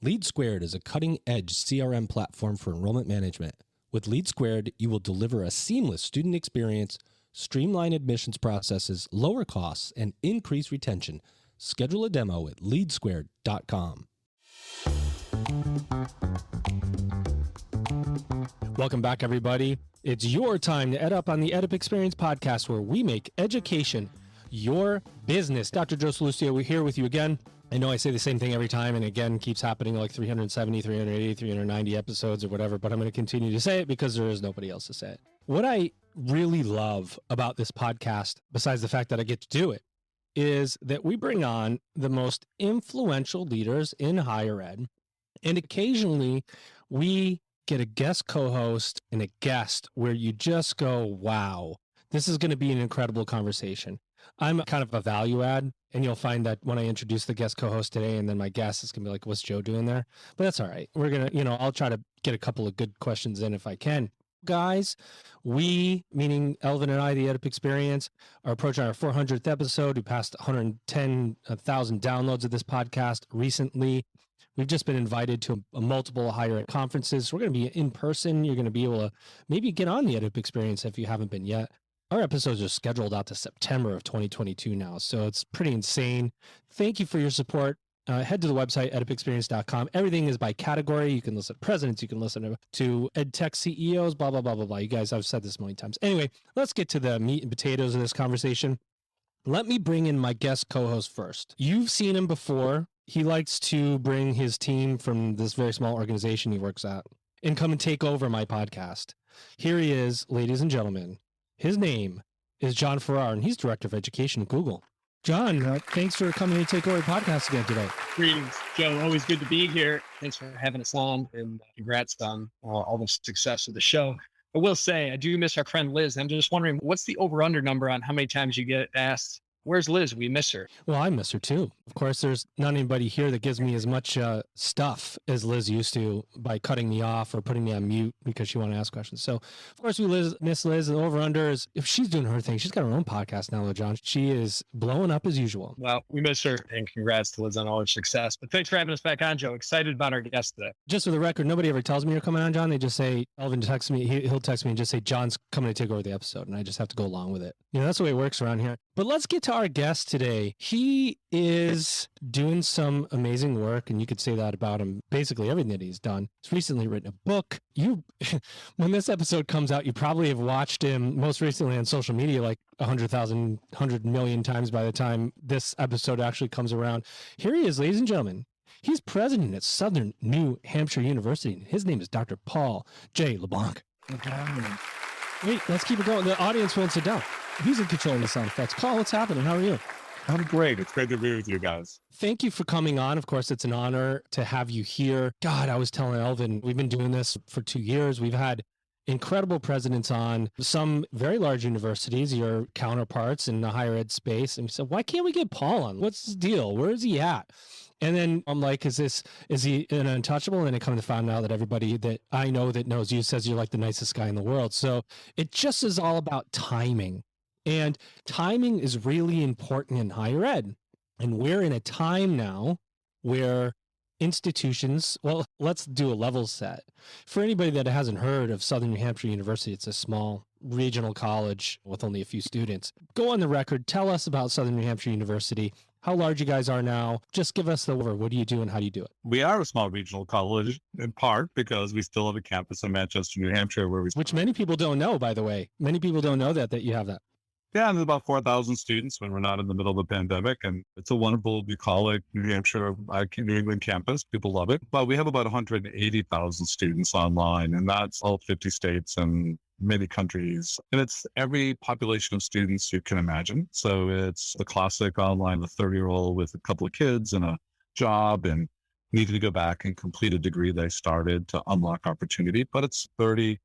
Lead Squared is a cutting-edge CRM platform for enrollment management. With Lead Squared, you will deliver a seamless student experience, streamline admissions processes, lower costs, and increase retention. Schedule a demo at leadsquared.com. Welcome back, everybody. It's your time to EdUp on the EdUp Experience podcast, where we make education your business. Dr. Joe Solucio, we're here with you again. I know I say the same thing every time, and again, keeps happening like 370, 380, 390 episodes or whatever, but I'm going to continue to say it because there is nobody else to say it. What I really love about this podcast, besides the fact that I get to do it, is that we bring on the most influential leaders in higher ed, and occasionally we get a guest co-host and a guest where you just go, wow, this is going to be an incredible conversation. I'm kind of a value add, and you'll find that when I introduce the guest co-host today, and then my guest is going to be like, what's Joe doing there? But that's all right. We're going to, I'll try to get a couple of good questions in if I can. Guys, we, meaning Elvin and I, the EdUp Experience, are approaching our 400th episode. We passed 110,000 downloads of this podcast recently. We've just been invited to a multiple higher ed conferences. We're going to be in person. You're going to be able to maybe get on the EdUp Experience if you haven't been yet. Our episodes are scheduled out to September of 2022 now, so it's pretty insane. Thank you for your support. Head to the website, edupexperience.com. Everything is by category. You can listen to presidents. You can listen to ed tech CEOs, blah, blah, blah, blah, blah. You guys, I've said this many times. Anyway, let's get to the meat and potatoes of this conversation. Let me bring in my guest co-host first. You've seen him before. He likes to bring his team from this very small organization he works at and come and take over my podcast. Here he is, ladies and gentlemen. His name is John Farrar, and he's Director of Education at Google. John, thanks for coming to take over the podcast again today. Greetings, Joe. Always good to be here. Thanks for having us on, and congrats on all the success of the show. I will say, I do miss our friend Liz. I'm just wondering, what's the over-under number on how many times you get asked, where's Liz? We miss her. Well, I miss her too. Of course, there's not anybody here that gives me as much stuff as Liz used to by cutting me off or putting me on mute because she wanted to ask questions. So, of course, we miss Liz. And over-under is, if she's doing her thing, she's got her own podcast now, though, John. She is blowing up as usual. Well, we miss her, and congrats to Liz on all her success. But thanks for having us back on, Joe. Excited about our guest today. Just for the record, nobody ever tells me you're coming on, John. They just say, Elvin texts me, he'll text me and just say, John's coming to take over the episode, and I just have to go along with it. That's the way it works around here. But let's get to our guest today. He is doing some amazing work, and you could say that about him, basically everything that he's done. He's recently written a book. When this episode comes out, you probably have watched him most recently on social media like 100 million times by the time this episode actually comes around. Here he is, ladies and gentlemen. He's president at Southern New Hampshire University. His name is Dr. Paul J. Leblanc. Wait, let's keep it going. The audience won't sit down. Who's in control of the sound effects? Paul, what's happening? How are you? I'm great. It's great to be with you guys. Thank you for coming on. Of course, it's an honor to have you here. God, I was telling Elvin, we've been doing this for 2 years. We've had incredible presidents on some very large universities, your counterparts in the higher ed space. And we said, why can't we get Paul on? What's his deal? Where is he at? And then I'm like, is he an untouchable? And then I come to find out that everybody that I know that knows you says you're like the nicest guy in the world. So it just is all about timing. And timing is really important in higher ed. And we're in a time now where institutions, well, let's do a level set. For anybody that hasn't heard of Southern New Hampshire University, it's a small regional college with only a few students. Go on the record, tell us about Southern New Hampshire University, how large you guys are now. Just give us the over. What do you do and how do you do it? We are a small regional college in part because we still have a campus in Manchester, New Hampshire, which many people don't know, by the way. Many people don't know that you have that. Yeah, and there's about 4,000 students when we're not in the middle of the pandemic. And it's a wonderful, bucolic New Hampshire, New England campus. People love it. But we have about 180,000 students online, and that's all 50 states and many countries. And it's every population of students you can imagine. So it's the classic online, the 30-year-old with a couple of kids and a job and needed to go back and complete a degree they started to unlock opportunity. But it's 18%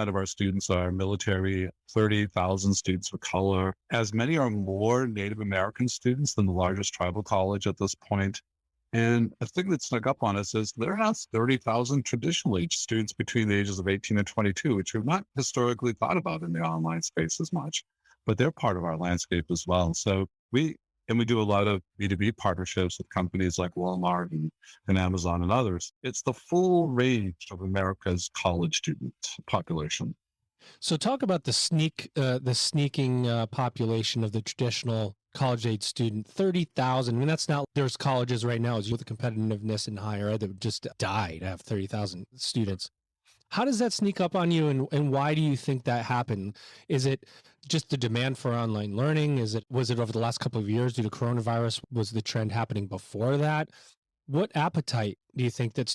of our students are military, 30,000 students of color. As many are more Native American students than the largest tribal college at this point. And the thing that snuck up on us is there are now 30,000 traditional age students between the ages of 18 and 22, which we've not historically thought about in the online space as much, but they're part of our landscape as well. So we And we do a lot of B2B partnerships with companies like Walmart and Amazon and others. It's the full range of America's college student population. So talk about the sneaking population of the traditional college-age student, 30,000. I mean, that's not, there's colleges right now, as with the competitiveness in higher ed, that would just die to have 30,000 students. How does that sneak up on you, and why do you think that happened? Is it just the demand for online learning? Was it over the last couple of years due to coronavirus? Was the trend happening before that? What appetite do you think that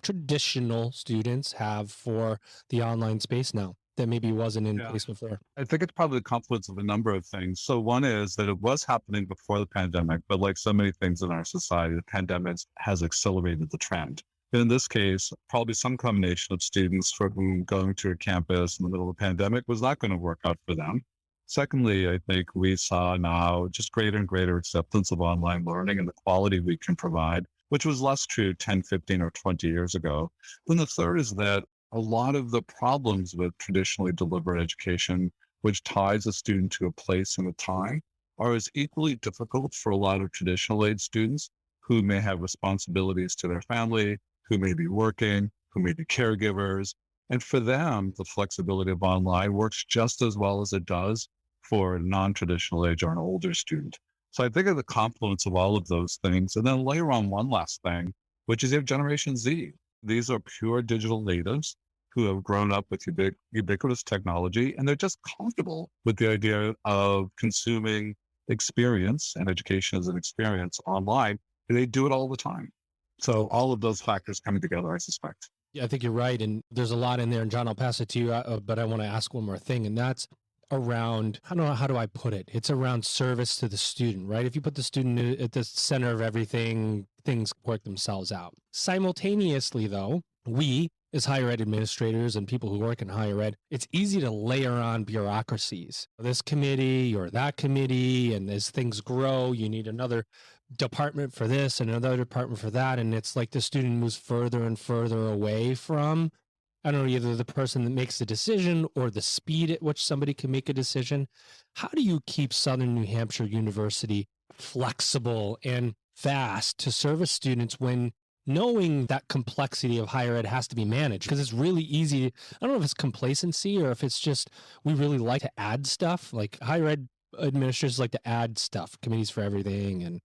traditional students have for the online space now that maybe wasn't in place before? I think it's probably a confluence of a number of things. So one is that it was happening before the pandemic, but like so many things in our society, the pandemic has accelerated the trend. In this case, probably some combination of students for whom going to a campus in the middle of the pandemic was not going to work out for them. Secondly, I think we saw now just greater and greater acceptance of online learning and the quality we can provide, which was less true 10, 15, or 20 years ago. Then the third is that a lot of the problems with traditionally delivered education, which ties a student to a place and a time, are as equally difficult for a lot of traditional age students who may have responsibilities to their family, who may be working, who may be caregivers. And for them, the flexibility of online works just as well as it does for a non-traditional age or an older student. So I think of the confluence of all of those things, and then layer on one last thing, which is you have Generation Z. These are pure digital natives who have grown up with ubiquitous technology, and they're just comfortable with the idea of consuming experience and education as an experience online. And they do it all the time. So all of those factors coming together, I suspect. Yeah, I think you're right. And there's a lot in there. And John, I'll pass it to you, but I want to ask one more thing. And that's around, I don't know, how do I put it? It's around service to the student, right? If you put the student at the center of everything, things work themselves out. Simultaneously, though, we as higher ed administrators and people who work in higher ed, it's easy to layer on bureaucracies. This committee or that committee, and as things grow, you need another department for this and another department for that. And it's like the student moves further and further away from, I don't know, either the person that makes the decision or the speed at which somebody can make a decision. How do you keep Southern New Hampshire University flexible and fast to service students when knowing that complexity of higher ed has to be managed? Because it's really easy. I don't know if it's complacency or if it's just we really like to add stuff. Like higher ed administrators like to add stuff, committees for everything. And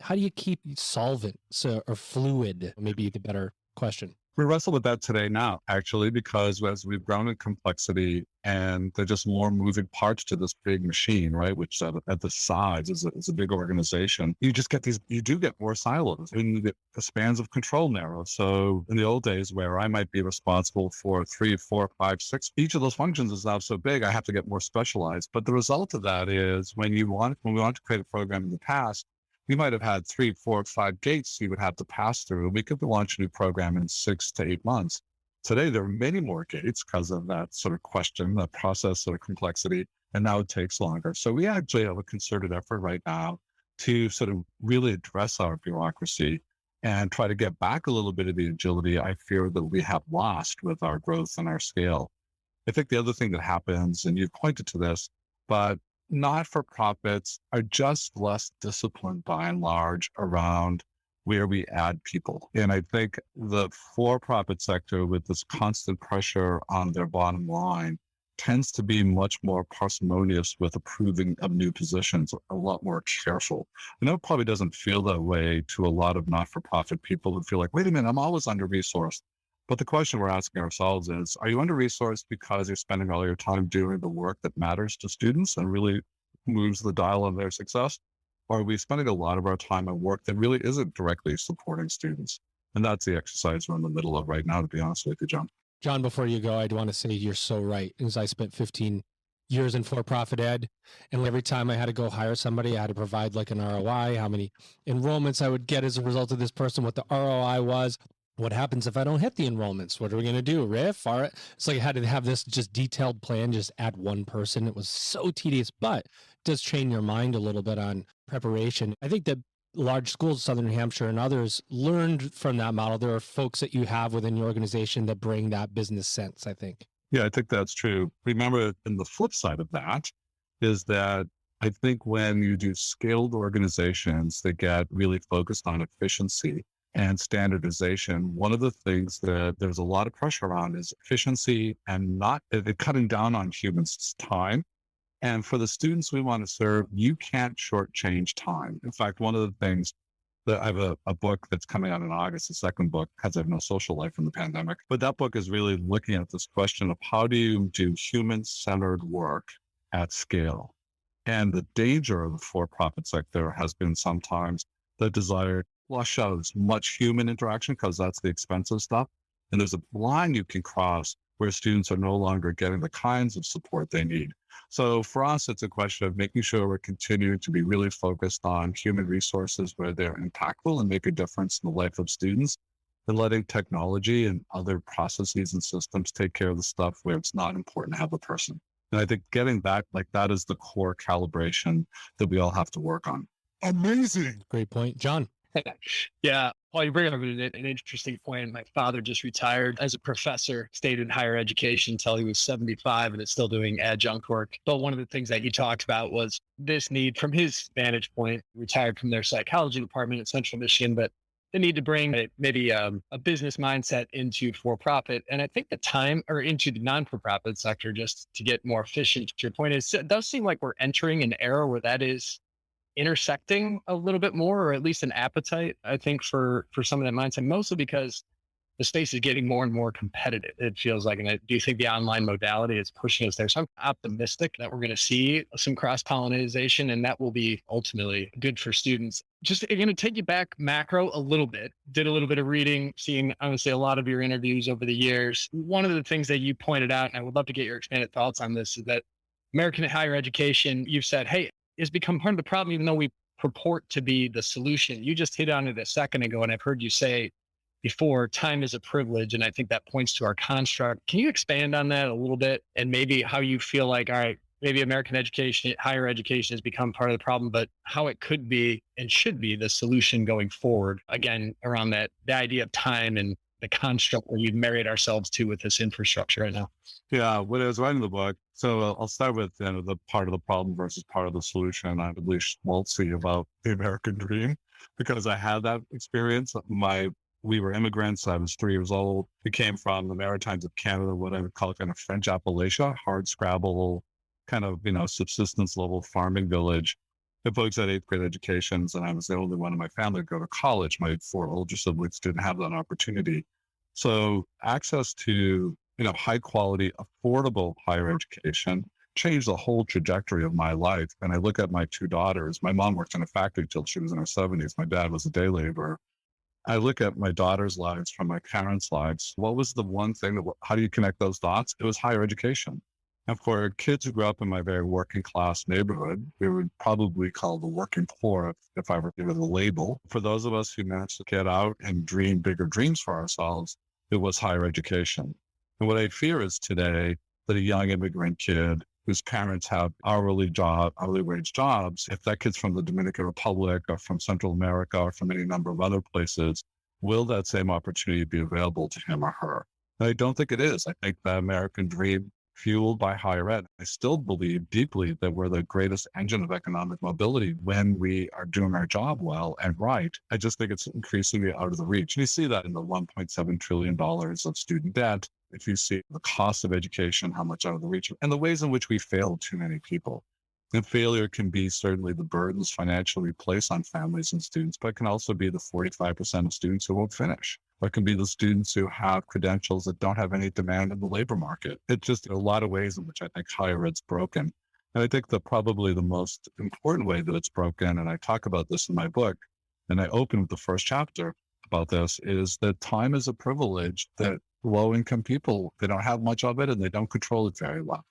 how do you keep solvent or fluid? Maybe the better question. We wrestle with that today now, actually, because as we've grown in complexity and there's just more moving parts to this big machine, right? Which at the sides is a big organization. You just get you do get more silos and the spans of control narrow. So in the old days where I might be responsible for 3, 4, 5, 6, each of those functions is now so big, I have to get more specialized. But the result of that is when we want to create a program in the past, we might have had 3, 4, 5 gates you would have to pass through. We could launch a new program in 6 to 8 months. Today, there are many more gates because of that sort of question, that process sort of complexity, and now it takes longer. So we actually have a concerted effort right now to sort of really address our bureaucracy and try to get back a little bit of the agility I fear that we have lost with our growth and our scale. I think the other thing that happens, and you've pointed to this, but not-for-profits are just less disciplined by and large around where we add people. And I think the for-profit sector with this constant pressure on their bottom line tends to be much more parsimonious with approving of new positions, a lot more careful. I know it probably doesn't feel that way to a lot of not-for-profit people who feel like, wait a minute, I'm always under-resourced. But the question we're asking ourselves is, are you under-resourced because you're spending all your time doing the work that matters to students and really moves the dial on their success? Or are we spending a lot of our time on work that really isn't directly supporting students? And that's the exercise we're in the middle of right now, to be honest with you, John. John, before you go, I'd want to say you're so right. Because I spent 15 years in for-profit ed, and every time I had to go hire somebody, I had to provide like an ROI, how many enrollments I would get as a result of this person, what the ROI was. What happens if I don't hit the enrollments? What are we going to do? Riff? All right. It's like I had to have this just detailed plan, just add one person. It was so tedious, but it does train your mind a little bit on preparation. I think that large schools, Southern New Hampshire and others, learned from that model. There are folks that you have within your organization that bring that business sense, I think. Yeah, I think that's true. Remember, and the flip side of that is that I think when you do scaled organizations that get really focused on efficiency and standardization, one of the things that there's a lot of pressure on is efficiency and not cutting down on humans' time. And for the students we want to serve, you can't shortchange time. In fact, one of the things that I have a book that's coming out in August, the second book, because I have no social life from the pandemic. But that book is really looking at this question of how do you do human-centered work at scale? And the danger of the for-profit sector has been sometimes the desire to flush out as much human interaction because that's the expensive stuff. And there's a line you can cross where students are no longer getting the kinds of support they need. So for us, it's a question of making sure we're continuing to be really focused on human resources where they're impactful and make a difference in the life of students, and letting technology and other processes and systems take care of the stuff where it's not important to have a person. And I think getting back like that is the core calibration that we all have to work on. Amazing. Great point. John. Yeah. Well, you bring up an interesting point. My father just retired as a professor, stayed in higher education until he was 75 and is still doing adjunct work. But one of the things that he talked about was this need from his vantage point, retired from their psychology department at Central Michigan, but the need to bring maybe a business mindset into for-profit. And I think the time or into the non-for-profit sector, just to get more efficient, to your point, is it does seem like we're entering an era where that is intersecting a little bit more, or at least an appetite, I think, for some of that mindset, mostly because the space is getting more and more competitive. It feels like, and I do think the online modality is pushing us there. So I'm optimistic that we're going to see some cross-pollination, and that will be ultimately good for students. Just going to take you back macro a little bit, did a little bit of reading, seeing honestly a lot of your interviews over the years. One of the things that you pointed out, and I would love to get your expanded thoughts on this, is that American higher education, you've said, hey, has become part of the problem, even though we purport to be the solution. You just hit on it a second ago, and I've heard you say before, time is a privilege, and I think that points to our construct. Can you expand on that a little bit, and maybe how you feel like, all right, maybe American education, higher education has become part of the problem, but how it could be and should be the solution going forward, again, around that, the idea of time and the construct where we've married ourselves to with this infrastructure right now? Yeah, when I was writing the book, so I'll start with the part of the problem versus part of the solution. I'm at least schmaltzy about the American dream because I had that experience. We were immigrants. I was 3 years old. We came from the Maritimes of Canada, what I would call kind of French Appalachia, hard scrabble, kind of, subsistence level farming village. The folks had 8th grade educations, and I was the only one in my family to go to college. My 4 older siblings didn't have that opportunity. So access to, high quality, affordable higher education changed the whole trajectory of my life. And I look at my 2 daughters. My mom worked in a factory till she was in her 70s. My dad was a day laborer. I look at my daughter's lives from my parents' lives. What was the one thing how do you connect those dots? It was higher education. And for kids who grew up in my very working class neighborhood, we would probably call the working poor if I were to give it a label. For those of us who managed to get out and dream bigger dreams for ourselves, it was higher education. And what I fear is today that a young immigrant kid whose parents have hourly wage jobs, if that kid's from the Dominican Republic or from Central America or from any number of other places, will that same opportunity be available to him or her? And I don't think it is. I think the American dream, fueled by higher ed, I still believe deeply that we're the greatest engine of economic mobility when we are doing our job well and right. I just think it's increasingly out of the reach. And you see that in the $1.7 trillion of student debt. If you see the cost of education, how much out of the reach, and the ways in which we fail too many people. And failure can be certainly the burdens financially placed on families and students, but it can also be the 45% of students who won't finish. Or it can be the students who have credentials that don't have any demand in the labor market. It's just a lot of ways in which I think higher ed's broken. And I think probably the most important way that it's broken, and I talk about this in my book, and I open with the first chapter about this, is that time is a privilege that low-income people, they don't have much of it and they don't control it very well.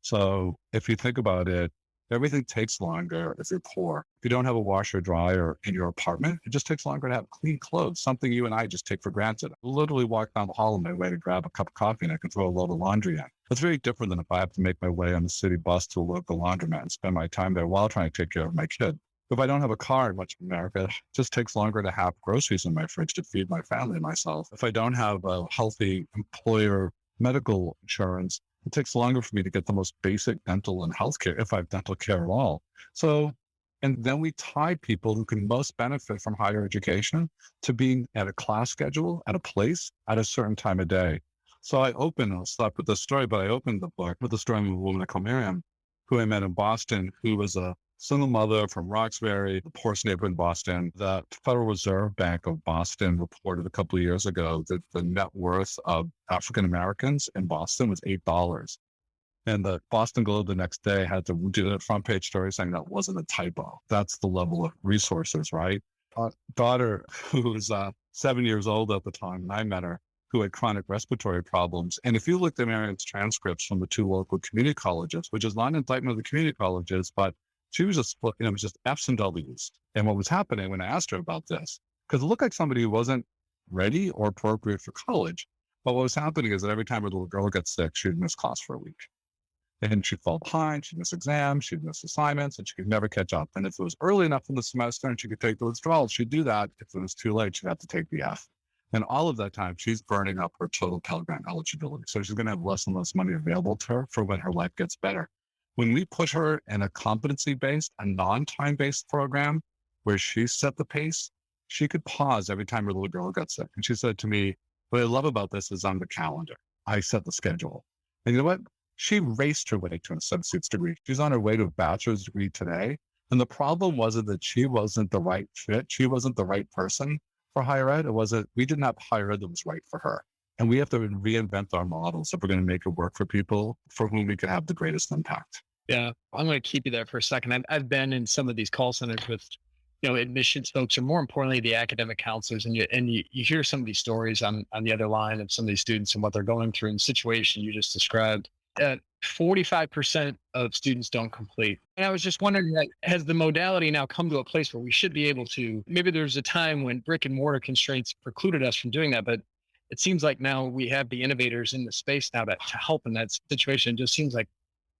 So if you think about it, everything takes longer if you're poor. If you don't have a washer dryer in your apartment, it just takes longer to have clean clothes, something you and I just take for granted. I literally walk down the hall on my way to grab a cup of coffee and I can throw a load of laundry in. That's very different than if I have to make my way on the city bus to a local laundromat and spend my time there while trying to take care of my kid. If I don't have a car in much of America, it just takes longer to have groceries in my fridge to feed my family and myself. If I don't have a healthy employer medical insurance, It takes longer for me to get the most basic dental and healthcare, if I have dental care at all. So, and then we tie people who can most benefit from higher education to being at a class schedule, at a place, at a certain time of day. So I'll stop with this story, but I opened the book with the story of a woman called Miriam, who I met in Boston, who was a single mother from Roxbury, the poorest neighborhood in Boston. The Federal Reserve Bank of Boston reported a couple of years ago that the net worth of African Americans in Boston was $8. And the Boston Globe the next day had to do a front page story saying that wasn't a typo. That's the level of resources, right? A daughter who was 7 years old at the time, and I met her, who had chronic respiratory problems. And if you looked at Marion's transcripts from the two local community colleges, which is not an indictment of the community colleges, but she was just, it was just F's and W's. And what was happening when I asked her about this, because it looked like somebody who wasn't ready or appropriate for college. But what was happening is that every time a little girl got sick, she'd miss class for a week. And she'd fall behind, she'd miss exams, she'd miss assignments, and she could never catch up. And if it was early enough in the semester and she could take the withdrawals, she'd do that. If it was too late, she'd have to take the F. And all of that time, she's burning up her total Pell Grant eligibility. So she's going to have less and less money available to her for when her life gets better. When we put her in a competency-based, a non-time-based program where she set the pace, she could pause every time her little girl got sick. And she said to me, what I love about this is on the calendar. I set the schedule. And you know what? She raced her way to an associate's degree. She's on her way to a bachelor's degree today. And the problem wasn't that she wasn't the right fit. She wasn't the right person for higher ed. It wasn't, we didn't have higher ed that was right for her. And we have to reinvent our models if we're going to make it work for people for whom we can have the greatest impact. Yeah, I'm going to keep you there for a second. I've been in some of these call centers with, admissions folks, or more importantly, the academic counselors, and you hear some of these stories on the other line of some of these students and what they're going through in the situation you just described. 45% of students don't complete. And I was just wondering, has the modality now come to a place where we should be able to, maybe there's a time when brick and mortar constraints precluded us from doing that, but it seems like now we have the innovators in the space now to help in that situation. It just seems like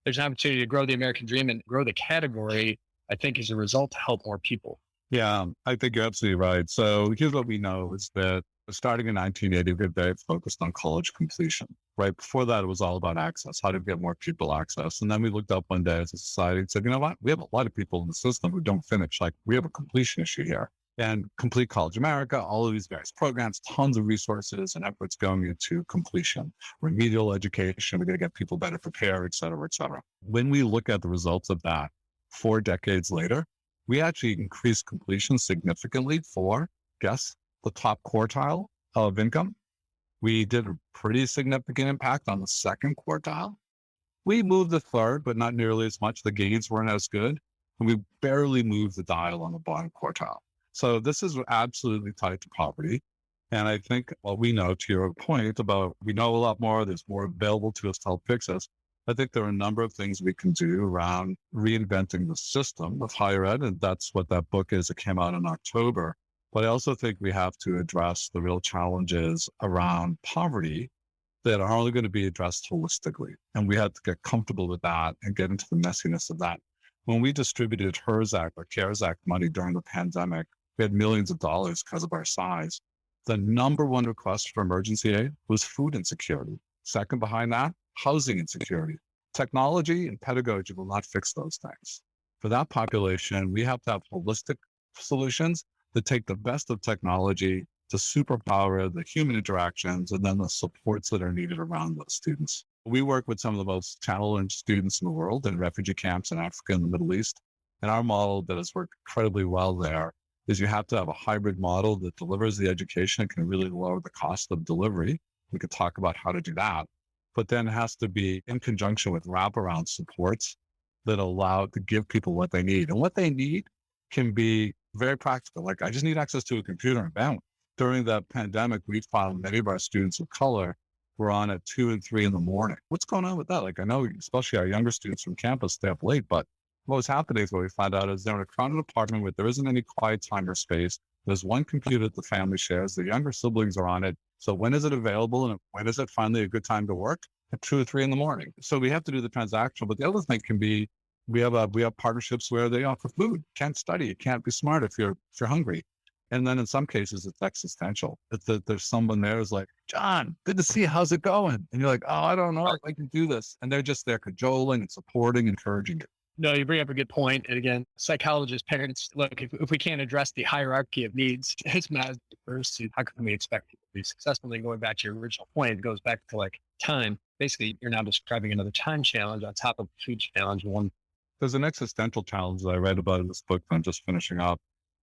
there's an opportunity to grow the American dream and grow the category, I think, as a result, to help more people. Yeah, I think you're absolutely right. So here's what we know is that starting in 1980, we were very focused on college completion, right? Before that, it was all about access, how to get more people access. And then we looked up one day as a society and said, you know what? We have a lot of people in the system who don't finish. Like, we have a completion issue here. And Complete College America, all of these various programs, tons of resources and efforts going into completion, remedial education, we're going to get people better prepared, et cetera, et cetera. When we look at the results of that 4 decades later, we actually increased completion significantly for, guess, the top quartile of income. We did a pretty significant impact on the second quartile. We moved the third, but not nearly as much. The gains weren't as good. And we barely moved the dial on the bottom quartile. So this is absolutely tied to poverty. And I think what we know, to your point about, we know a lot more, there's more available to us to help fix us. I think there are a number of things we can do around reinventing the system of higher ed. And that's what that book is. It came out in October. But I also think we have to address the real challenges around poverty that are only going to be addressed holistically. And we had to get comfortable with that and get into the messiness of that. When we distributed HERS Act or CARES Act money during the pandemic, we had millions of dollars because of our size. The number one request for emergency aid was food insecurity. Second behind that, housing insecurity. Technology and pedagogy will not fix those things. For that population, we have to have holistic solutions that take the best of technology to superpower the human interactions and then the supports that are needed around those students. We work with some of the most challenged students in the world in refugee camps in Africa and the Middle East. And our model that has worked incredibly well there is you have to have a hybrid model that delivers the education and can really lower the cost of delivery. We could talk about how to do that, but then it has to be in conjunction with wraparound supports that allow to give people what they need. And what they need can be very practical. Like, I just need access to a computer and bam. During the pandemic, we found many of our students of color were on at 2 and 3 in the morning. What's going on with that? Like, I know, especially our younger students from campus stay up late, but what was happening is what we found out is they're in a crowded apartment where there isn't any quiet time or space. There's one computer that the family shares. The younger siblings are on it. So when is it available? And when is it finally a good time to work? At 2 or 3 in the morning. So we have to do the transactional, but the other thing can be, we have partnerships where they offer food. Can't study. You can't be smart if you're hungry. And then in some cases, it's existential. It's that there's someone there who's like, John, good to see you. How's it going? And you're like, oh, I don't know if I can do this. And they're just there cajoling and supporting, encouraging you. No, you bring up a good point. And again, psychologists, parents, look, if we can't address the hierarchy of needs, it's not first. How can we expect people to be successful? And going back to your original point, it goes back to like time. Basically, you're now describing another time challenge on top of the food challenge. There's an existential challenge that I read about in this book that I'm just finishing up.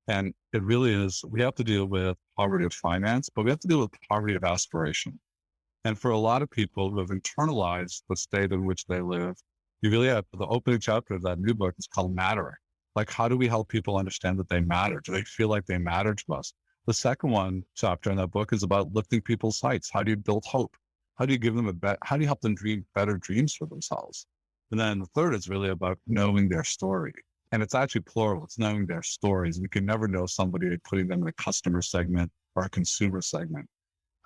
And it really is, we have to deal with poverty of finance, but we have to deal with poverty of aspiration. And for a lot of people who have internalized the state in which they live, you really have, the opening chapter of that new book is called Mattering. Like, how do we help people understand that they matter? Do they feel like they matter to us? The second chapter in that book is about lifting people's sights. How do you build hope? How do you give them how do you help them dream better dreams for themselves? And then the third is really about knowing their story. And it's actually plural. It's knowing their stories. We can never know somebody by putting them in a customer segment or a consumer segment.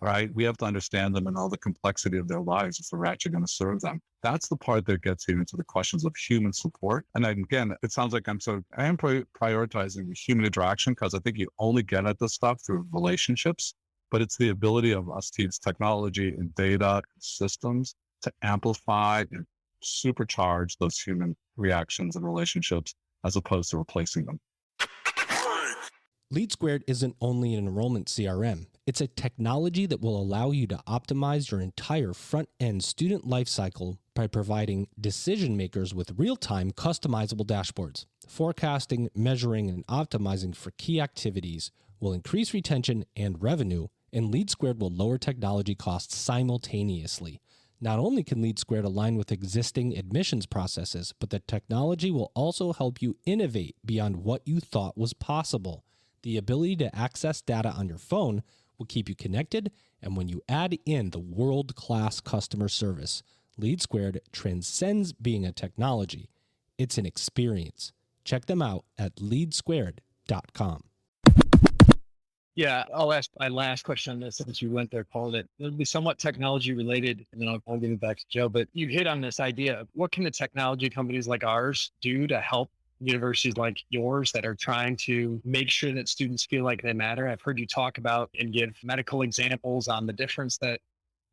All right. We have to understand them and all the complexity of their lives if we're actually going to serve them. That's the part that gets you into the questions of human support. And again, it sounds like I am prioritizing the human interaction because I think you only get at this stuff through relationships, but it's the ability of us to use technology and data and systems to amplify and supercharge those human reactions and relationships as opposed to replacing them. LeadSquared isn't only an enrollment CRM. It's a technology that will allow you to optimize your entire front-end student lifecycle by providing decision makers with real-time customizable dashboards. Forecasting, measuring, and optimizing for key activities will increase retention and revenue, and LeadSquared will lower technology costs simultaneously. Not only can LeadSquared align with existing admissions processes, but the technology will also help you innovate beyond what you thought was possible. The ability to access data on your phone will keep you connected, and when you add in the world-class customer service, LeadSquared transcends being a technology. It's an experience. Check them out at leadsquared.com. Yeah, I'll ask my last question on this since you went there, Paul. It'll be somewhat technology related, and then I'll give it back to Joe. But you hit on this idea of what can the technology companies like ours do to help universities like yours that are trying to make sure that students feel like they matter? I've heard you talk about and give medical examples on the difference that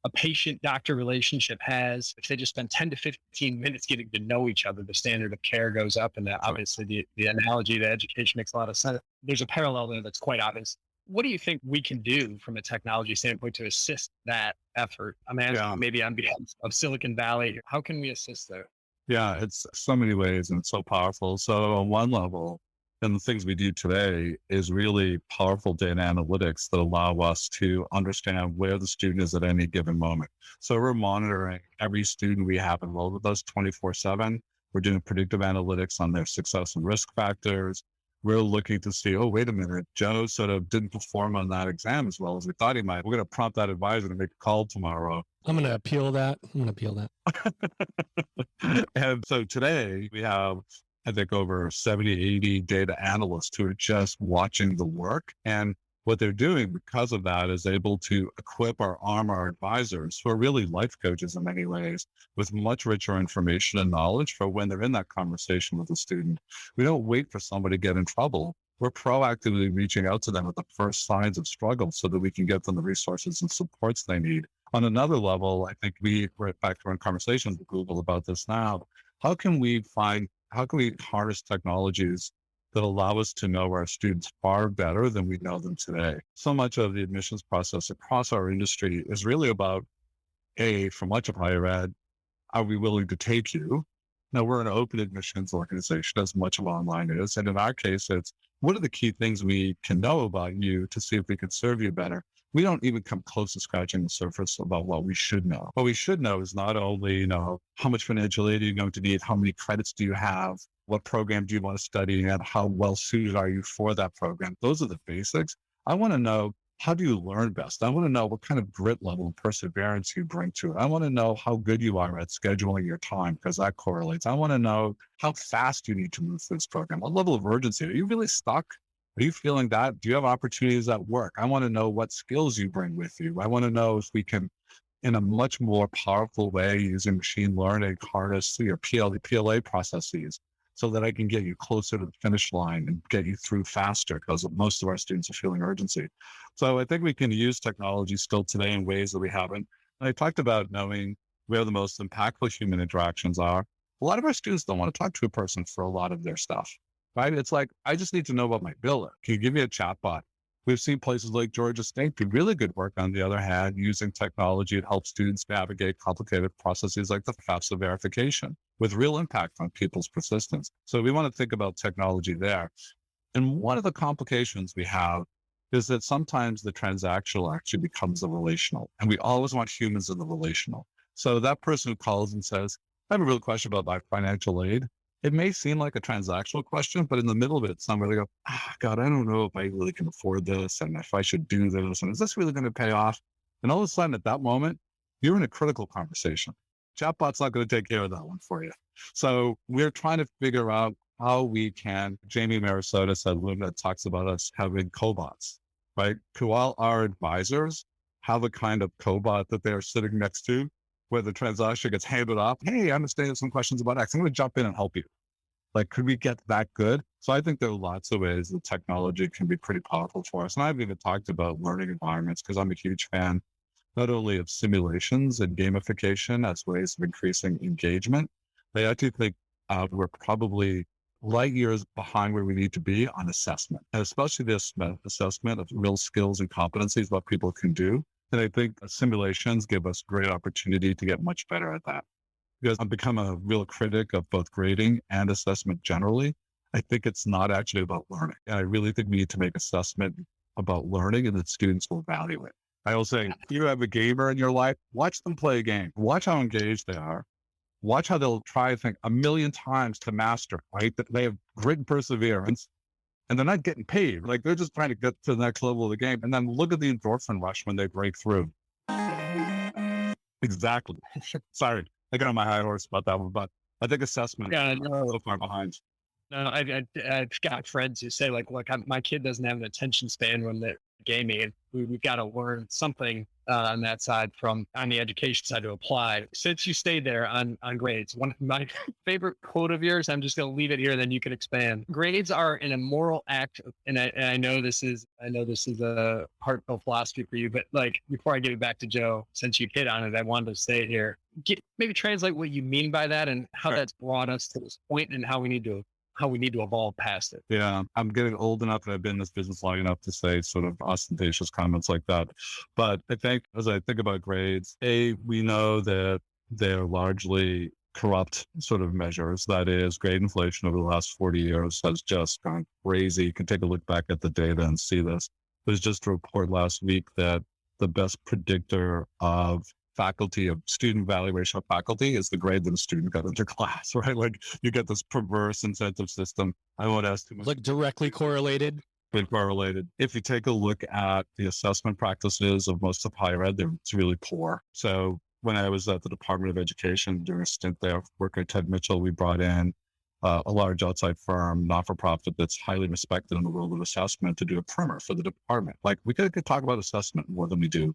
a patient-doctor relationship has. If they just spend 10 to 15 minutes getting to know each other, the standard of care goes up. And obviously the analogy to education makes a lot of sense. There's a parallel there that's quite obvious. What do you think we can do from a technology standpoint to assist that effort? I'm asking maybe on behalf of Silicon Valley. How can we assist there? Yeah, it's so many ways and it's so powerful. So on one level, and the things we do today is really powerful data analytics that allow us to understand where the student is at any given moment. So we're monitoring every student we have enrolled with us 24/7. We're doing predictive analytics on their success and risk factors. We're looking to see, oh, wait a minute, Joe sort of didn't perform on that exam as well as we thought he might. We're going to prompt that advisor to make a call tomorrow. I'm going to appeal that. And so today we have, I think, over 70, 80 data analysts who are just watching the work. And what they're doing because of that is able to arm our advisors, who are really life coaches in many ways, with much richer information and knowledge for when they're in that conversation with the student. We don't wait for somebody to get in trouble. We're proactively reaching out to them at the first signs of struggle so that we can get them the resources and supports they need. On another level, I think we're in conversations with Google about this now. How can we harness technologies that allow us to know our students far better than we know them today? So much of the admissions process across our industry is really about, for much of higher ed, are we willing to take you? Now, we're an open admissions organization, as much of online is. And in our case, it's what are the key things we can know about you to see if we can serve you better? We don't even come close to scratching the surface about what we should know. What we should know is not only, how much financial aid are you going to need? How many credits do you have? What program do you want to study? And how well suited are you for that program? Those are the basics. I want to know, how do you learn best? I want to know what kind of grit level and perseverance you bring to it. I want to know how good you are at scheduling your time, because that correlates. I want to know how fast you need to move through this program. What level of urgency? Are you really stuck? Are you feeling that? Do you have opportunities at work? I want to know what skills you bring with you. I want to know if we can, in a much more powerful way, using machine learning, harness your PLA processes so that I can get you closer to the finish line and get you through faster, because most of our students are feeling urgency. So I think we can use technology still today in ways that we haven't. And I talked about knowing where the most impactful human interactions are. A lot of our students don't want to talk to a person for a lot of their stuff, right? It's like, I just need to know about my bill. Can you give me a chatbot? We've seen places like Georgia State do really good work, on the other hand, using technology to help students navigate complicated processes like the FAFSA verification with real impact on people's persistence. So we want to think about technology there. And one of the complications we have is that sometimes the transactional actually becomes the relational, and we always want humans in the relational. So that person who calls and says, I have a real question about my financial aid. It may seem like a transactional question, but in the middle of it, somebody go, God, I don't know if I really can afford this, and if I should do this, and is this really going to pay off? And all of a sudden at that moment, you're in a critical conversation. Chatbot's not going to take care of that one for you. So we're trying to figure out how we can. Jamie Marisota said, that talks about us having cobots, right? Could all our advisors have a kind of cobot that they're sitting next to, where the transaction gets handed off? Hey, I understand some questions about X. I'm going to jump in and help you. Like, could we get that good? So I think there are lots of ways that technology can be pretty powerful for us. And I've even talked about learning environments, because I'm a huge fan, not only of simulations and gamification as ways of increasing engagement. I actually think we're probably light years behind where we need to be on assessment, and especially this assessment of real skills and competencies, what people can do. And I think simulations give us great opportunity to get much better at that. Because I've become a real critic of both grading and assessment generally. I think it's not actually about learning. And I really think we need to make assessment about learning, and that students will value it. I will say, if you have a gamer in your life, watch them play a game. Watch how engaged they are. Watch how they'll try, I think, 1,000,000 times to master, right? That they have grit and perseverance. And they're not getting paid. Like, they're just trying to get to the next level of the game. And then look at the endorphin rush when they break through. Exactly. Sorry, I got on my high horse about that one, but I think assessment is so far behind. No, I've got friends who say, like, look, my kid doesn't have an attention span when they're gaming, and we've got to learn something on that side on the education side to apply. Since you stayed there on grades, one of my favorite quote of yours, I'm just going to leave it here, then you can expand. Grades are an immoral act, and I know this is a heartfelt philosophy for you, but like, before I give it back to Joe, since you hit on it, I wanted to say it here. Maybe translate what you mean by that, and how that's brought us to this point, and how we need to evolve past it. Yeah, I'm getting old enough, and I've been in this business long enough to say sort of ostentatious comments like that. But I think, as I think about grades, we know that they're largely corrupt sort of measures. That is, grade inflation over the last 40 years has just gone crazy. You can take a look back at the data and see this. There's just a report last week that the best predictor of student evaluation of faculty is the grade that a student got into class, right? Like, you get this perverse incentive system. I won't ask too much. Like, directly correlated? Correlated. If you take a look at the assessment practices of most of higher ed, it's really poor. So when I was at the Department of Education during a stint there, working at Ted Mitchell, we brought in a large outside firm, not-for-profit, that's highly respected in the world of assessment, to do a primer for the department. Like, we could talk about assessment more than we do.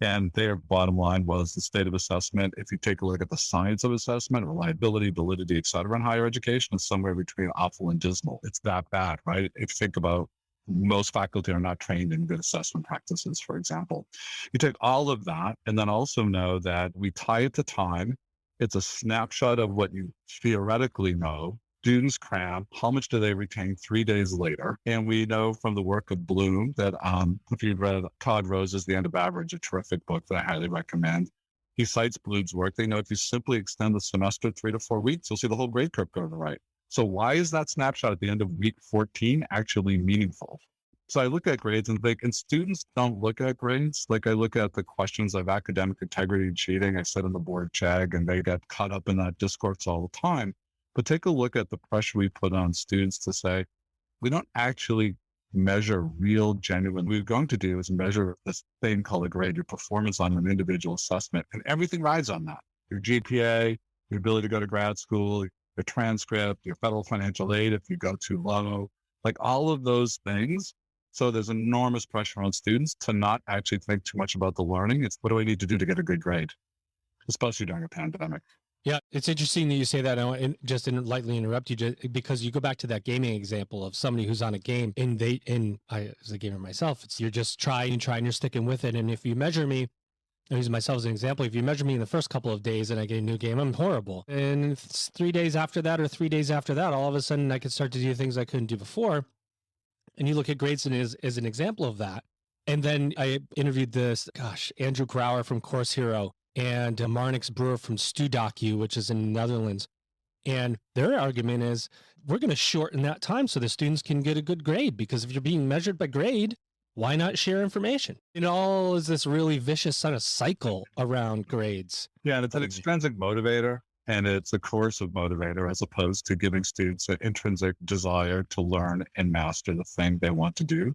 And their bottom line was the state of assessment. If you take a look at the science of assessment, reliability, validity, et cetera, in higher education, it's somewhere between awful and dismal. It's that bad, right? If you think about, most faculty are not trained in good assessment practices, for example. You take all of that, and then also know that we tie it to time. It's a snapshot of what you theoretically know. Students cram, how much do they retain 3 days later? And we know from the work of Bloom that if you've read Todd Rose's The End of Average, a terrific book that I highly recommend, he cites Bloom's work. They know if you simply extend the semester 3 to 4 weeks, you'll see the whole grade curve go to the right. So why is that snapshot at the end of week 14 actually meaningful? So I look at grades and think, and students don't look at grades. Like, I look at the questions of academic integrity and cheating. I sit on the board CHAG, and they get caught up in that discourse all the time. But take a look at the pressure we put on students to say, we don't actually measure real, genuine. What we're going to do is measure this thing called a grade, your performance on an individual assessment. And everything rides on that. Your GPA, your ability to go to grad school, your transcript, your federal financial aid if you go too low, like all of those things. So there's enormous pressure on students to not actually think too much about the learning. It's, what do I need to do to get a good grade, especially during a pandemic? Yeah, it's interesting that you say that. I want to just lightly interrupt you because you go back to that gaming example of somebody who's on a game and I, as a gamer myself, you're just trying and you're sticking with it. And if you measure me, I'm using myself as an example, if you measure me in the first couple of days and I get a new game, I'm horrible. And it's 3 days after that or 3 days after that, all of a sudden I can start to do things I couldn't do before. And you look at grades as an example of that. And then I interviewed Andrew Grauer from Course Hero and Marnix Brewer from StuDocu, which is in the Netherlands. And their argument is we're going to shorten that time so the students can get a good grade, because if you're being measured by grade, why not share information? It all is this really vicious sort of cycle around grades. Yeah, and it's an extrinsic motivator and it's a coercive motivator as opposed to giving students an intrinsic desire to learn and master the thing they want to do.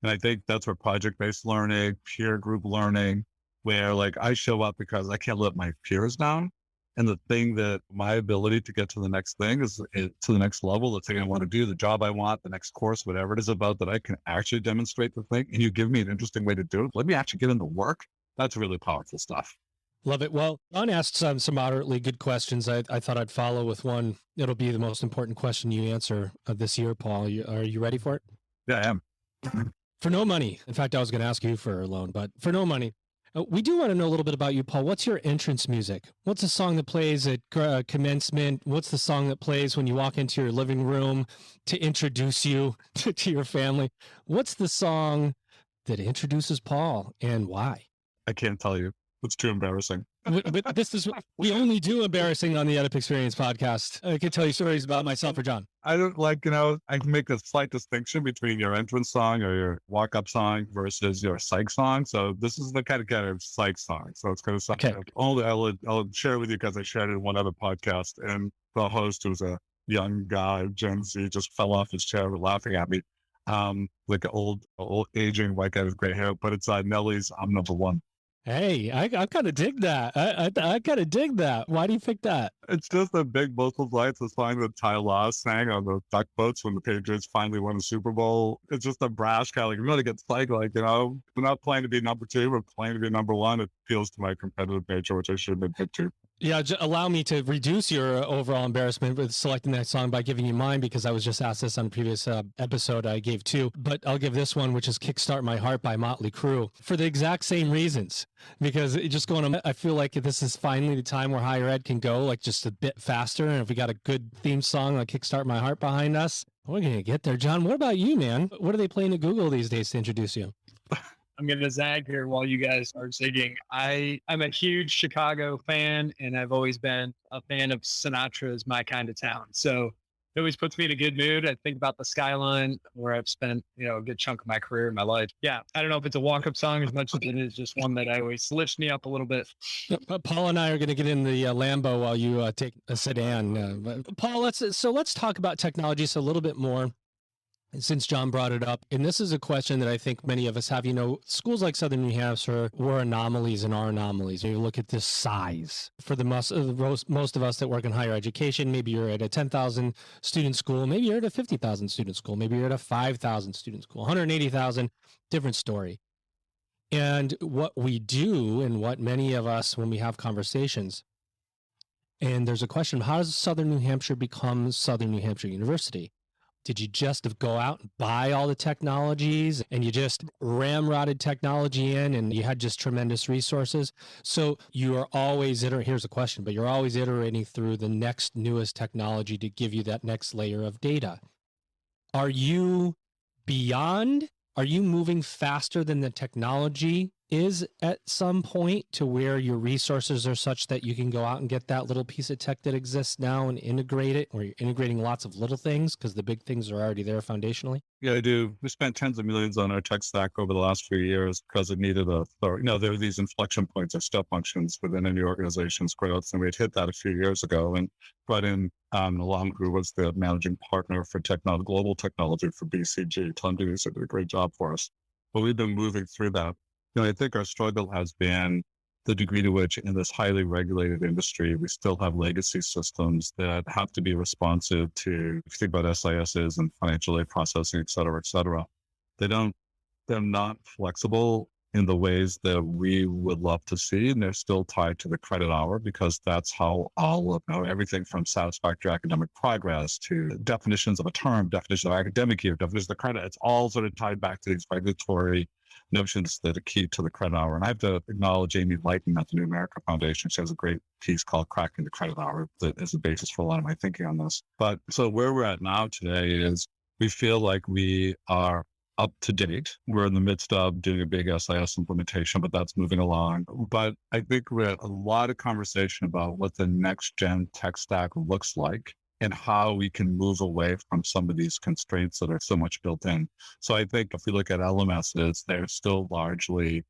And I think that's where project-based learning, peer group learning, where like I show up because I can't let my peers down. And the thing that my ability to get to the next thing is to the next level, the thing I want to do, the job I want, the next course, whatever it is about that I can actually demonstrate the thing. And you give me an interesting way to do it. Let me actually get into work. That's really powerful stuff. Love it. Well, Don asked some moderately good questions. I thought I'd follow with one. It'll be the most important question you answer this year, Paul. Are you ready for it? Yeah, I am. For no money. In fact, I was going to ask you for a loan, but for no money. We do want to know a little bit about you, Paul. What's your entrance music? What's the song that plays at commencement? What's the song that plays when you walk into your living room to introduce you to your family? What's the song that introduces Paul and why? I can't tell you. It's too embarrassing. But we only do embarrassing on the EdUp Experience podcast. I can tell you stories about myself or John. I don't I can make a slight distinction between your entrance song or your walk-up song versus your psych song. So this is the kind of psych song. So it's going to sound only I'll share with you because I shared it in one other podcast, and the host, who's a young guy, Gen Z, just fell off his chair laughing at me. Like an old aging white guy with gray hair, but it's Nelly's I'm Number One. Hey, I kind of dig that. I kind of dig that. Why do you pick that? It's just a big multiple lights. The song that Ty Law sang on the duck boats when the Patriots finally won the Super Bowl. It's just a brash kind of like, we want to get psyched, like, we're not playing to be number two, we're playing to be number one. It appeals to my competitive nature, which I should admit to. Yeah, allow me to reduce your overall embarrassment with selecting that song by giving you mine, because I was just asked this on a previous episode. I gave two, but I'll give this one, which is Kickstart My Heart by Motley Crue, for the exact same reasons. Because I feel like this is finally the time where higher ed can go like just a bit faster. And if we got a good theme song like Kickstart My Heart behind us, we're going to get there. John, what about you, man? What are they playing at Google these days to introduce you? I'm going to zag here while you guys are zigging. I'm a huge Chicago fan, and I've always been a fan of Sinatra's My Kind of Town. So it always puts me in a good mood. I think about the skyline where I've spent, a good chunk of my career in my life. Yeah. I don't know if it's a walk-up song as much as it is just one that I always lifts me up a little bit. Paul and I are going to get in the Lambo while you take a sedan. Paul, let's talk about technology a little bit more, since John brought it up. And this is a question that I think many of us have. Schools like Southern New Hampshire were anomalies and are anomalies. You look at this size. For the most of us that work in higher education, maybe you're at a 10,000 student school, maybe you're at a 50,000 student school, maybe you're at a 5,000 student school, 180,000, different story. And what we do, and what many of us, when we have conversations, and there's a question, how does Southern New Hampshire become Southern New Hampshire University? Did you just go out and buy all the technologies and you just ramrodded technology in and you had just tremendous resources? So you are always here's a question, but you're always iterating through the next newest technology to give you that next layer of data. Are you beyond? Are you moving faster than the technology is at some point to where your resources are such that you can go out and get that little piece of tech that exists now and integrate it, or you're integrating lots of little things because the big things are already there foundationally? Yeah, I do. We spent tens of millions on our tech stack over the last few years because it needed there are these inflection points or step functions within any organization's growth. And we had hit that a few years ago and brought in Leblanc, who was the managing partner for global technology for BCG. Tom did a great job for us. But we've been moving through that. I think our struggle has been the degree to which in this highly regulated industry, we still have legacy systems that have to be responsive to, if you think about SISs and financial aid processing, et cetera, they're not flexible in the ways that we would love to see. And they're still tied to the credit hour because that's how all of everything from satisfactory academic progress to definitions of a term, definition of academic year, definition of credit, it's all sort of tied back to these regulatory notions that are key to the credit hour. And I have to acknowledge Amy Lighton at the New America Foundation. She has a great piece called Cracking the Credit Hour that is the basis for a lot of my thinking on this. But so where we're at now today is we feel like we are up to date. We're in the midst of doing a big SIS implementation, but that's moving along. But I think we had a lot of conversation about what the next gen tech stack looks like and how we can move away from some of these constraints that are so much built in. So I think if we look at LMSs, they're still largely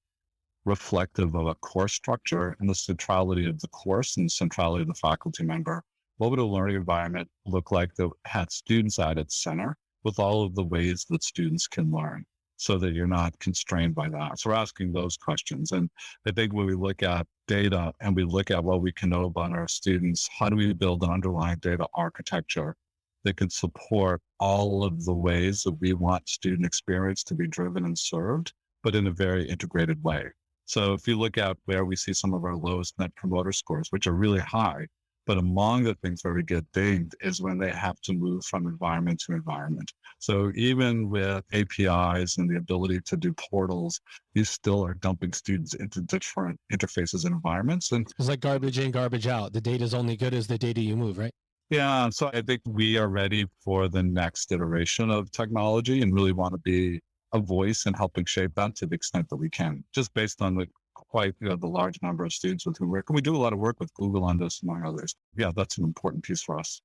reflective of a course structure and the centrality of the course and the centrality of the faculty member. What would a learning environment look like that had students at its center with all of the ways that students can learn so that you're not constrained by that? So we're asking those questions. And I think when we look at data and we look at what we can know about our students, how do we build an underlying data architecture that can support all of the ways that we want student experience to be driven and served, but in a very integrated way? So if you look at where we see some of our lowest net promoter scores, which are really high, but among the things where we get dinged is when they have to move from environment to environment. So even with APIs and the ability to do portals, you still are dumping students into different interfaces and environments. And It's like garbage in, garbage out. The data is only good as the data you move, right? yeah, so I think we are ready for the next iteration of technology and really want to be a voice in helping shape that to the extent that we can, just based on the the large number of students with whom we work. And we do a lot of work with Google on this, among others. Yeah, that's an important piece for us.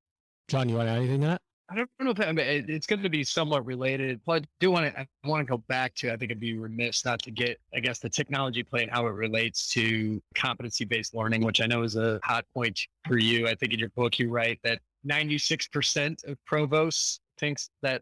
John, you want to add anything to that? I don't know if it's going to be somewhat related, but I want to go back to, I think it'd be remiss not to get, I guess, the technology play and how it relates to competency-based learning, which I know is a hot point for you. I think in your book, you write that 96% of provosts think that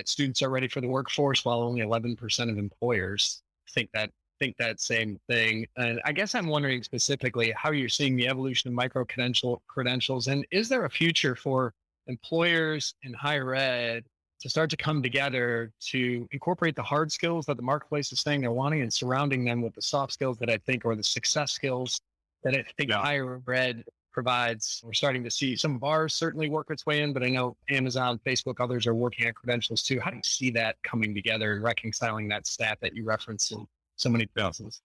students are ready for the workforce, while only 11% of employers think that same thing. And I guess I'm wondering specifically how you're seeing the evolution of micro credentials, and is there a future for employers in higher ed to start to come together to incorporate the hard skills that the marketplace is saying they're wanting and surrounding them with the soft skills that I think are the success skills that I think higher ed provides? We're starting to see some of ours certainly work its way in, but I know Amazon, Facebook, others are working on credentials too. How do you see that coming together and reconciling that stat that you referenced in so many places?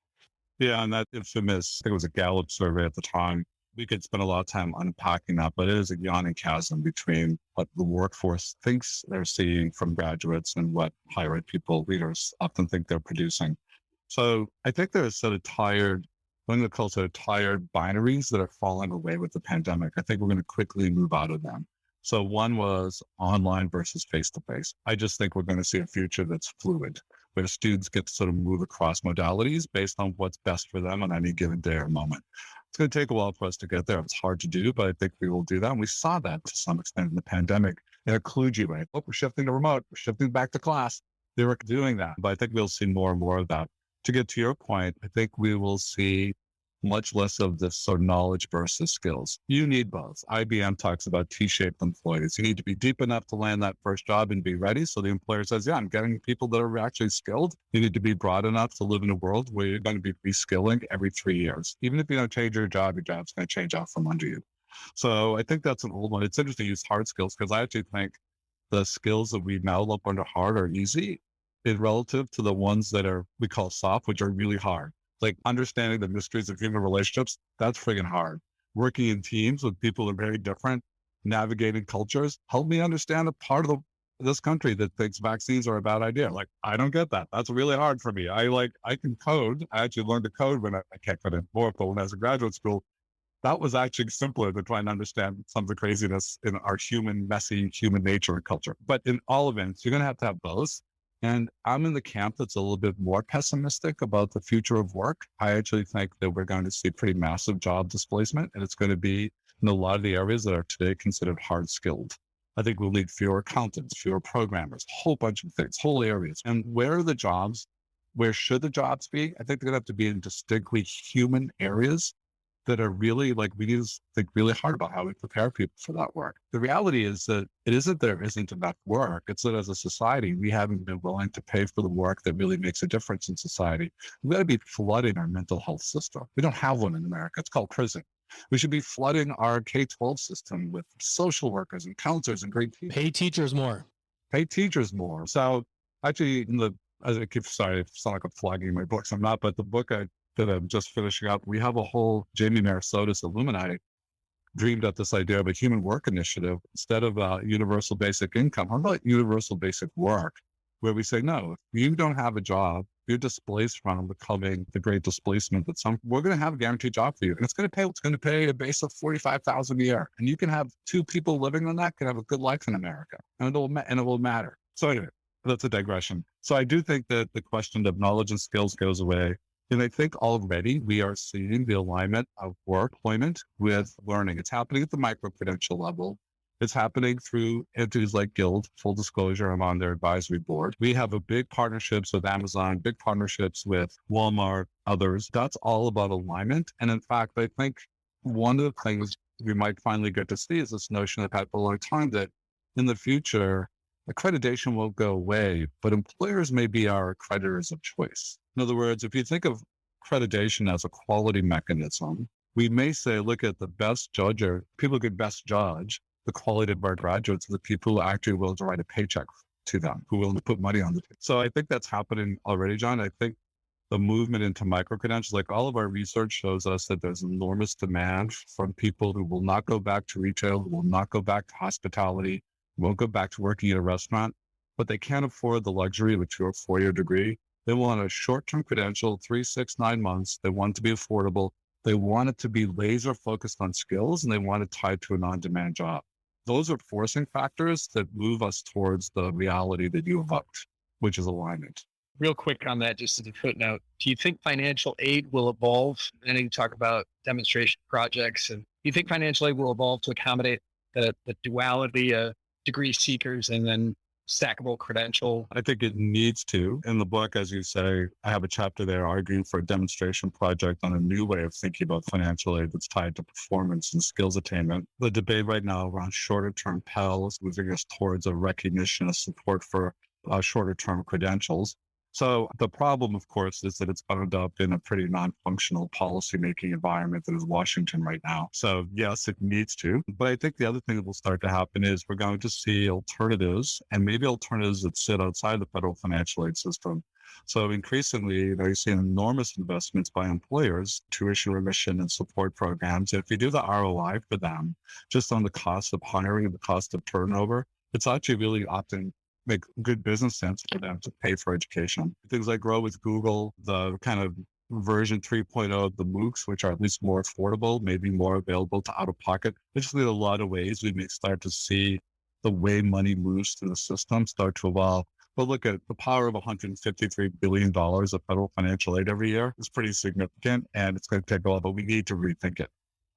Yeah, and that infamous, I think it was a Gallup survey at the time. We could spend a lot of time unpacking that, but it is a yawning chasm between what the workforce thinks they're seeing from graduates and what higher ed leaders often think they're producing. So I think there's sort of tired binaries that are falling away with the pandemic. I think we're going to quickly move out of them. So one was online versus face-to-face. I just think we're going to see a future that's fluid, where students get to sort of move across modalities based on what's best for them on any given day or moment. It's going to take a while for us to get there. It's hard to do, but I think we will do that. And we saw that to some extent in the pandemic. In a kludgy way. Oh, we're shifting to remote. We're shifting back to class. They were doing that. But I think we'll see more and more of that. To get to your point, I think we will see much less of this sort of knowledge versus skills. You need both. IBM talks about T-shaped employees. You need to be deep enough to land that first job and be ready. So the employer says, yeah, I'm getting people that are actually skilled. You need to be broad enough to live in a world where you're going to be reskilling every 3 years. Even if you don't change your job's going to change out from under you. So I think that's an old one. It's interesting to use hard skills because I actually think the skills that we now look under hard are easy in relative to the ones that we call soft, which are really hard. Like understanding the mysteries of human relationships, that's friggin' hard. Working in teams with people who are very different, navigating cultures, help me understand a part of this country that thinks vaccines are a bad idea. Like, I don't get that. That's really hard for me. I can code. I actually learned to code when I can't code anymore, but when I was in graduate school, that was actually simpler than trying to understand some of the craziness in our messy human nature and culture. But in all events, you're going to have both. And I'm in the camp that's a little bit more pessimistic about the future of work. I actually think that we're going to see pretty massive job displacement, and it's going to be in a lot of the areas that are today considered hard skilled. I think we'll need fewer accountants, fewer programmers, a whole bunch of things, whole areas. And where are the jobs? Where should the jobs be? I think they're going to have to be in distinctly human areas that are really like, we need to think really hard about how we prepare people for that work. The reality is that it isn't there isn't enough work. It's that as a society, we haven't been willing to pay for the work that really makes a difference in society. We've got to be flooding our mental health system. We don't have one in America. It's called prison. We should be flooding our K-12 system with social workers and counselors and great teachers. Pay teachers more. Pay teachers more. So actually, as I keep, sorry, I sound like I'm flagging my books. I'm not, but the book that I'm just finishing up, we have a whole Jamie Marasota's Illuminati dreamed up this idea of a human work initiative instead of universal basic income. How about universal basic work, where we say, no, if you don't have a job, you're displaced from becoming the great displacement that we're going to have a guaranteed job for you. And it's going to pay a base of $45,000 a year. And you can have two people living on that can have a good life in America, and it will matter. So anyway, that's a digression. So I do think that the question of knowledge and skills goes away. And I think already we are seeing the alignment of work employment with learning. It's happening at the micro-credential level. It's happening through entities like Guild. Full disclosure, I'm on their advisory board. We have a big partnerships with Amazon, big partnerships with Walmart, others. That's all about alignment. And in fact, I think one of the things we might finally get to see is this notion I've had for a long time that in the future, accreditation won't go away, but employers may be our accreditors of choice. In other words, if you think of accreditation as a quality mechanism, we may say, look at the best judge, or people who could best judge the quality of our graduates, the people who actually will write a paycheck to them, who will put money on the table. So I think that's happening already, John. I think the movement into micro-credentials, like all of our research shows us that there's enormous demand from people who will not go back to retail, who will not go back to hospitality, won't go back to working at a restaurant, but they can't afford the luxury of a 2 or 4 year degree. They want a short-term credential, 3, 6, 9 months. They want it to be affordable. They want it to be laser focused on skills, and they want it tied to an on-demand job. Those are forcing factors that move us towards the reality that you evoked, which is alignment. Real quick on that, just as a footnote, do you think financial aid will evolve? And you talk about demonstration projects, and do you think financial aid will evolve to accommodate the duality of degree seekers and then stackable credential? I think it needs to. In the book, as you say, I have a chapter there arguing for a demonstration project on a new way of thinking about financial aid that's tied to performance and skills attainment. The debate right now around shorter-term Pell is moving us towards a recognition of support for shorter-term credentials. So the problem, of course, is that it's bound up in a pretty non-functional policymaking environment that is Washington right now. So yes, it needs to. But I think the other thing that will start to happen is we're going to see alternatives, and maybe alternatives that sit outside the federal financial aid system. So increasingly, you're seeing enormous investments by employers, tuition remission and support programs. And if you do the ROI for them, just on the cost of hiring and the cost of turnover, it's actually really often make good business sense for them to pay for education. Things like Grow with Google, the kind of version 3.0 of the MOOCs, which are at least more affordable, maybe more available to out of pocket. There's really a lot of ways we may start to see the way money moves through the system start to evolve. But look at the power of $153 billion of federal financial aid every year is pretty significant, and it's going to take a while, but we need to rethink it.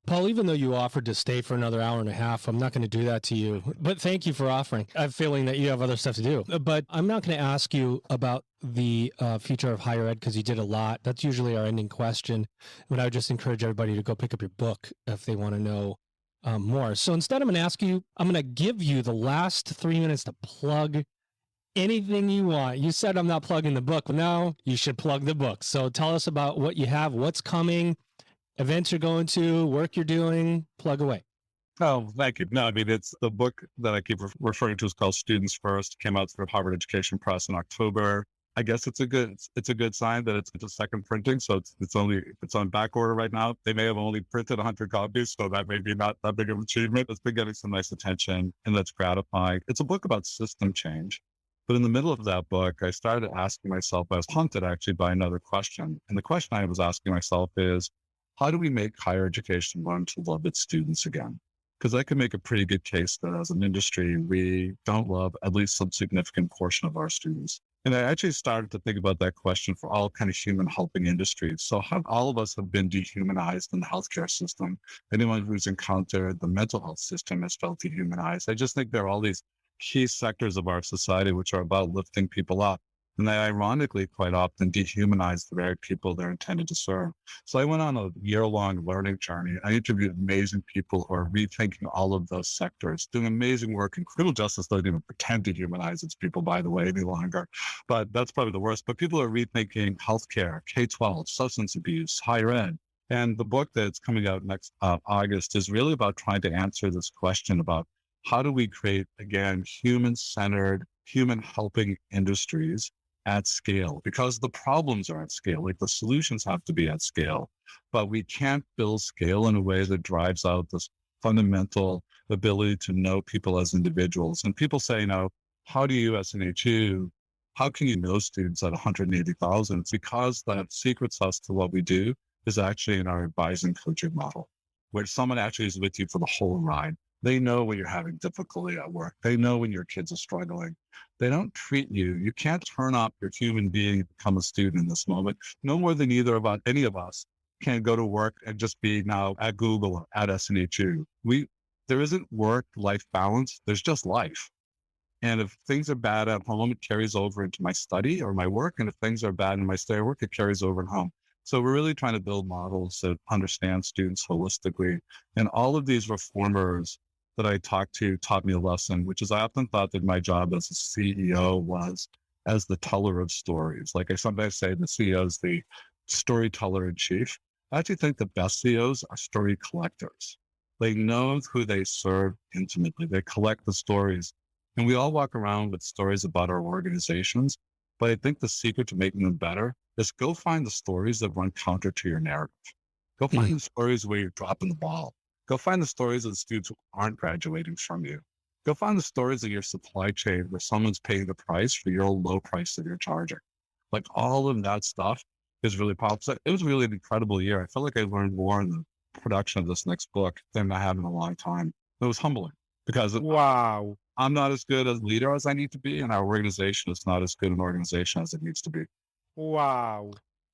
Paul, even though you offered to stay for another hour and a half, I'm not going to do that to you. But thank you for offering. I have a feeling that you have other stuff to do. But I'm not going to ask you about the future of higher ed because you did a lot. That's usually our ending question. But I would just encourage everybody to go pick up your book if they want to know more. So instead, I'm going to give you the last 3 minutes to plug anything you want. You said I'm not plugging the book. Now you should plug the book. So tell us about what you have, what's coming, events you're going to, work you're doing, plug away. Oh, thank you. No, I mean, it's the book that I keep referring to is called Students First. Came out through Harvard Education Press in October. I guess it's a good sign that it's a second printing. So it's on back order right now. They may have only printed 100 copies, so that may be not that big of an achievement. It's been getting some nice attention, and that's gratifying. It's a book about system change. But in the middle of that book, I started asking myself, I was haunted actually by another question. And the question I was asking myself is, how do we make higher education learn to love its students again? Because I can make a pretty good case that as an industry, we don't love at least some significant portion of our students. And I actually started to think about that question for all kind of human helping industries. So how all of us have been dehumanized in the healthcare system. Anyone who's encountered the mental health system has felt dehumanized. I just think there are all these key sectors of our society which are about lifting people up. And they ironically quite often dehumanize the very people they're intended to serve. So I went on a year-long learning journey. I interviewed amazing people who are rethinking all of those sectors, doing amazing work. And criminal justice doesn't even pretend to humanize its people, by the way, any longer. But that's probably the worst. But people are rethinking healthcare, K-12, substance abuse, higher ed. And the book that's coming out next August is really about trying to answer this question about how do we create, again, human-centered, human-helping industries at scale, because the problems are at scale. Like the solutions have to be at scale, but we can't build scale in a way that drives out this fundamental ability to know people as individuals. And people say, how do you, SNHU, how can you know students at 180,000? It's because the secret sauce to what we do is actually in our advising coaching model, where someone actually is with you for the whole ride. They know when you're having difficulty at work. They know when your kids are struggling. They don't treat you. You can't turn up your human being and become a student in this moment. No more than any of us can go to work and just be now at Google or at SNHU. There isn't work-life balance. There's just life. And if things are bad at home, it carries over into my study or my work. And if things are bad in my study or work, it carries over at home. So we're really trying to build models that understand students holistically. And all of these reformers that I talked to taught me a lesson, which is I often thought that my job as a CEO was as the teller of stories. Like I sometimes say the CEO is the storyteller in chief. I actually think the best CEOs are story collectors. They know who they serve intimately. They collect the stories. And we all walk around with stories about our organizations. But I think the secret to making them better is go find the stories that run counter to your narrative. Go find the stories where you're dropping the ball. Go find the stories of the students who aren't graduating from you. Go find the stories of your supply chain where someone's paying the price for your low price that you're charging. Like all of that stuff is really powerful. So it was really an incredible year. I felt like I learned more in the production of this next book than I have in a long time. It was humbling because I'm not as good a leader as I need to be, and our organization is not as good an organization as it needs to be. Wow.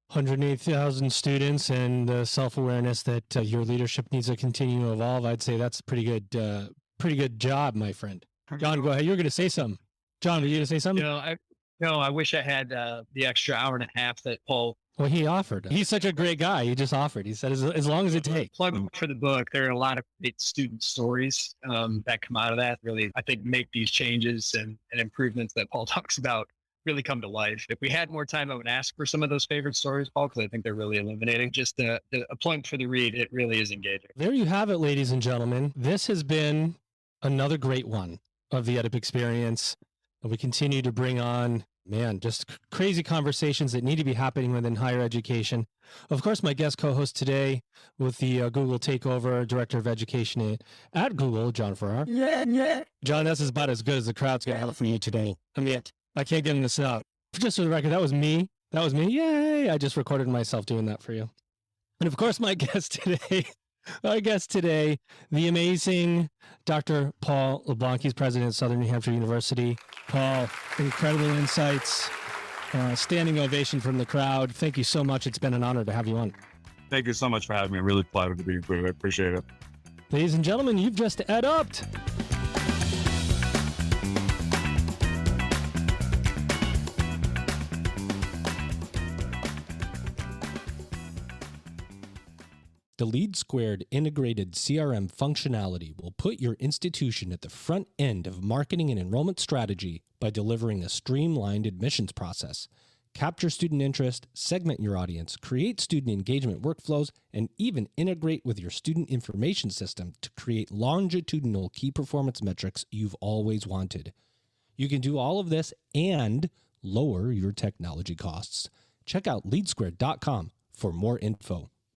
108,000 students and the self-awareness that your leadership needs to continue to evolve. I'd say that's a pretty good job, my friend. John, go ahead. You were going to say something. John, were you going to say something? I wish I had the extra hour and a half that Paul. Well, he offered. He's such a great guy. He just offered. He said, as long as it takes. Plug for the book. There are a lot of great student stories that come out of that. Really, I think make these changes and improvements that Paul talks about really come to life. If we had more time, I would ask for some of those favorite stories, Paul, because I think they're really illuminating. Just a plug for the read. It really is engaging. There you have it, ladies and gentlemen. This has been another great one of the EdUp experience. And we continue to bring on, just crazy conversations that need to be happening within higher education. Of course, my guest co-host today with the Google takeover, Director of Education at Google, John Farrar. Yeah. John, that's about as good as the crowd's going to have for you today. I can't get this out. Just for the record, that was me. Yay! I just recorded myself doing that for you. And of course, my guest today, the amazing Dr. Paul Leblanc. He's president of Southern New Hampshire University. Paul, incredible insights, standing ovation from the crowd. Thank you so much. It's been an honor to have you on. Thank you so much for having me. I'm really flattered to be here. I appreciate it. Ladies and gentlemen, you've just EdUp'd. The LeadSquared integrated CRM functionality will put your institution at the front end of marketing and enrollment strategy by delivering a streamlined admissions process. Capture student interest, segment your audience, create student engagement workflows, and even integrate with your student information system to create longitudinal key performance metrics you've always wanted. You can do all of this and lower your technology costs. Check out leadsquared.com for more info.